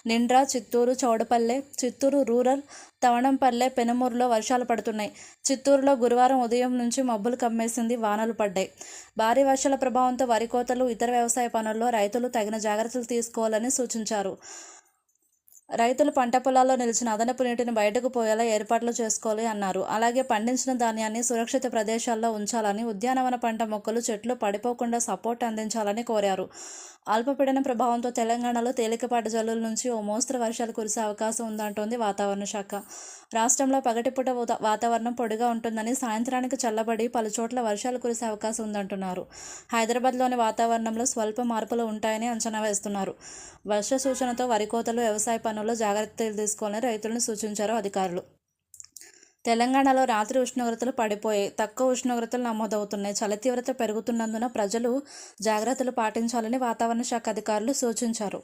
Nindra, Chittoor, చౌడపల్లె, Chittoor rural, Thavanampalle, పెనుమూరులో వర్షాలు పడుతున్నాయి. చిత్తూరులో గురువారం ఉదయం నుంచి మబ్బులు కమ్మేసింది, వానలు పడ్డాయి. భారీ వర్షాల ప్రభావంతో వరి కోతలు, ఇతర వ్యవసాయ పనుల్లో రైతులు తగిన జాగ్రత్తలు తీసుకోవాలని సూచించారు. రైతులు పంట పొలాల్లో నిలిచిన అదనపు నీటిని బయటకు పోయేలా ఏర్పాట్లు చేసుకోవాలి అన్నారు. అలాగే పండించిన ధాన్యాన్ని సురక్షిత ప్రదేశాల్లో ఉంచాలని, ఉద్యానవన పంట మొక్కలు, చెట్లు పడిపోకుండా సపోర్ట్ అందించాలని కోరారు. అల్పపీడనం ప్రభావంతో తెలంగాణలో తేలికపాటి జల్లుల నుంచి ఓ మోస్తరు వర్షాలు కురిసే అవకాశం ఉందంటోంది వాతావరణ శాఖ. రాష్ట్రంలో పగటిపూట వాతావరణం పొడిగా ఉంటుందని, సాయంత్రానికి చల్లబడి పలుచోట్ల వర్షాలు కురిసే అవకాశం ఉందంటున్నారు. హైదరాబాద్లోని వాతావరణంలో స్వల్ప మార్పులు ఉంటాయని అంచనా వేస్తున్నారు. వర్ష సూచనతో వరి కోతలు, వ్యవసాయ పనుల్లో జాగ్రత్తలు తీసుకోవాలని రైతులను సూచించారు అధికారులు. తెలంగాణలో రాత్రి ఉష్ణోగ్రతలు పడిపోయాయి. తక్కువ ఉష్ణోగ్రతలు నమోదవుతున్నాయి. చలి తీవ్రత పెరుగుతున్నందున ప్రజలు జాగ్రత్తలు పాటించాలని వాతావరణ శాఖ అధికారులు సూచించారు.